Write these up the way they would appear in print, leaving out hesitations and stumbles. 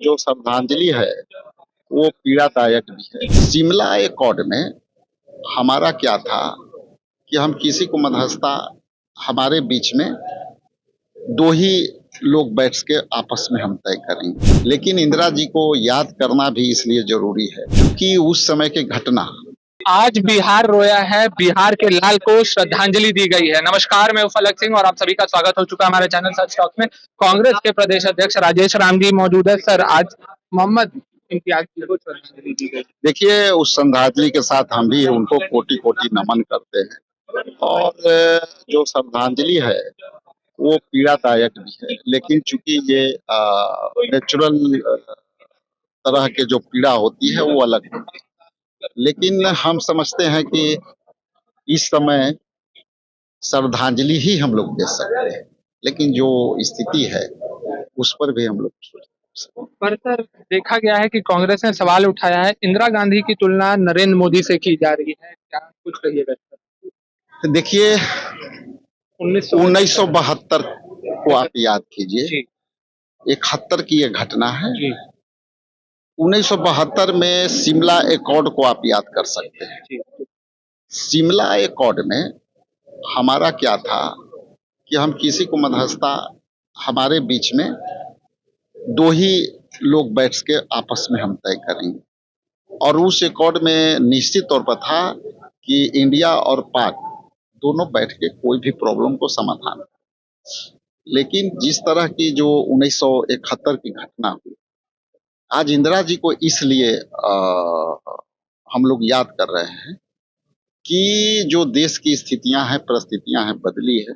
जो श्रद्धांजलि है वो पीड़ादायक भी है। शिमला एकॉर्ड में हमारा क्या था कि हम किसी को मध्यस्थता, हमारे बीच में दो ही लोग बैठ के आपस में हम तय करेंगे, लेकिन इंदिरा जी को याद करना भी इसलिए जरूरी है क्योंकि उस समय की घटना। आज बिहार रोया है, बिहार के लाल को श्रद्धांजलि दी गई है। नमस्कार, मैं फलक सिंह और आप सभी का स्वागत हो चुका है हमारे चैनल सच टॉक में। कांग्रेस के प्रदेश अध्यक्ष राजेश राम जी मौजूद है। सर, आज मोहम्मद इम्तियाज को श्रद्धांजलि दी गई। देखिए, उस श्रद्धांजलि के साथ हम भी उनको कोटि कोटि नमन करते हैं और जो श्रद्धांजलि है वो पीड़ादायक भी है, लेकिन चूंकि ये नेचुरल तरह के जो पीड़ा होती है वो अलग होती है, लेकिन हम समझते हैं कि इस समय श्रद्धांजलि ही हम लोग दे सकते हैं, लेकिन जो स्थिति है उस पर भी हम लोग पर सर, देखा गया है कि कांग्रेस ने सवाल उठाया है, इंदिरा गांधी की तुलना नरेंद्र मोदी से की जा रही है, क्या कुछ कहिएगा सर? देखिए, 1972 को आप याद कीजिए, 71 की ये घटना है। 1972 में शिमला एकॉर्ड को आप याद कर सकते हैं। शिमला एकॉर्ड में हमारा क्या था कि हम किसी को मध्यस्थता, हमारे बीच में दो ही लोग बैठ के आपस में हम तय करेंगे, और उस एकॉर्ड में निश्चित तौर पर था कि इंडिया और पाक दोनों बैठ के कोई भी प्रॉब्लम को समाधान। लेकिन जिस तरह की जो 1971 की घटना हुई, आज इंदिरा जी को इसलिए हम लोग याद कर रहे हैं कि जो देश की स्थितियां हैं, परिस्थितियां हैं, बदली है।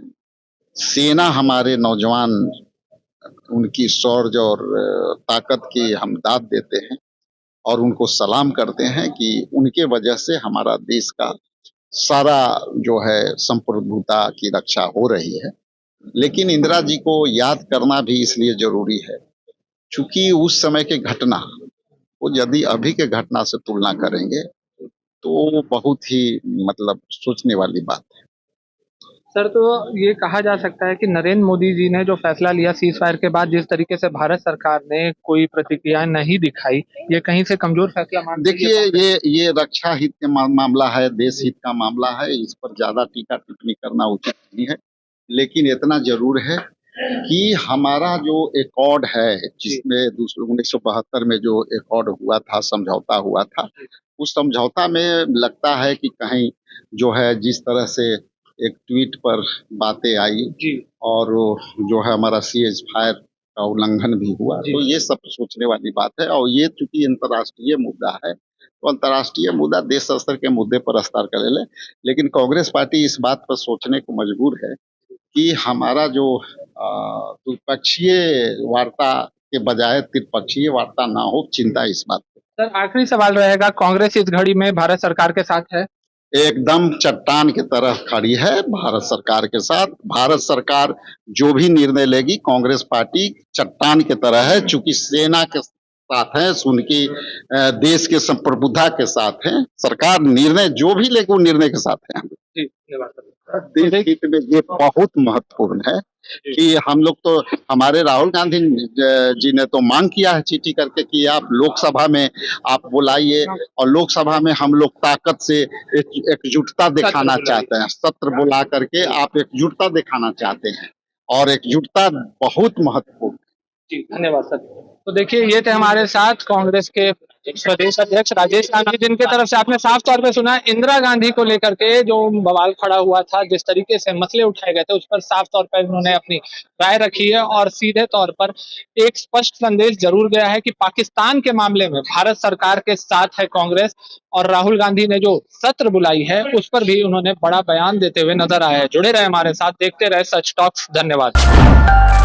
सेना, हमारे नौजवान, उनकी शौर्य और ताकत की हम दाद देते हैं और उनको सलाम करते हैं कि उनके वजह से हमारा देश का सारा जो है संप्रभुता की रक्षा हो रही है। लेकिन इंदिरा जी को याद करना भी इसलिए जरूरी है क्योंकि उस समय की घटना, वो यदि अभी के घटना से तुलना करेंगे तो बहुत ही मतलब सोचने वाली बात है। सर, तो ये कहा जा सकता है कि नरेंद्र मोदी जी ने जो फैसला लिया सीज फायर के बाद, जिस तरीके से भारत सरकार ने कोई प्रतिक्रिया नहीं दिखाई, ये कहीं से कमजोर फैसला मानते हैं? देखिए, ये रक्षा हित का मामला है, देश हित का मामला है, इस पर ज्यादा टीका टिप्पणी करना उचित नहीं है। लेकिन इतना जरूर है कि हमारा जो एकॉर्ड है, जिसमें 1972 में जो एकॉर्ड हुआ था, समझौता हुआ था, उस समझौता में लगता है कि कहीं जो है जिस तरह से एक ट्वीट पर बातें आई और जो है हमारा सीज फायर का उल्लंघन भी हुआ, तो ये सब सोचने वाली बात है। और ये चूंकि अंतर्राष्ट्रीय मुद्दा है, तो अंतर्राष्ट्रीय मुद्दा देश स्तर के मुद्दे पर स्तर कर ले, लेकिन कांग्रेस पार्टी इस बात पर सोचने को मजबूर है कि हमारा जो द्विपक्षीय वार्ता के बजाय त्रिपक्षीय वार्ता ना हो, चिंता इस बात पर। सर, आखिरी सवाल रहेगा, कांग्रेस इस घड़ी में भारत सरकार के साथ है? एकदम चट्टान की तरह खड़ी है भारत सरकार के साथ। भारत सरकार जो भी निर्णय लेगी, कांग्रेस पार्टी चट्टान की तरह है, चूंकि सेना के साथ है, उनकी देश के संप्रभुता के साथ है। सरकार निर्णय जो भी लेगी वो निर्णय के साथ है। देश हित में ये बहुत महत्वपूर्ण है कि हम लोग तो, हमारे राहुल गांधी जी ने तो मांग किया है चिट्ठी करके कि आप लोकसभा में आप बुलाइए, और लोकसभा में हम लोग ताकत से एकजुटता दिखाना चाहते हैं। सत्र बुला करके आप एकजुटता दिखाना चाहते हैं, और एकजुटता बहुत महत्वपूर्ण है। जी, धन्यवाद सर। तो देखिए, ये थे हमारे साथ कांग्रेस के प्रदेश अध्यक्ष राजेश राम जी, जिनके तरफ से आपने साफ तौर पे सुना इंदिरा गांधी को लेकर के जो बवाल खड़ा हुआ था, जिस तरीके से मसले उठाए गए थे, उस पर साफ तौर पर उन्होंने अपनी राय रखी है और सीधे तौर पर एक स्पष्ट संदेश जरूर गया है कि पाकिस्तान के मामले में भारत सरकार के साथ है कांग्रेस, और राहुल गांधी ने जो सत्र बुलाई है उस पर भी उन्होंने बड़ा बयान देते हुए नजर आए हैं। जुड़े रहे हमारे साथ, देखते रहे सच टॉक्स। धन्यवाद।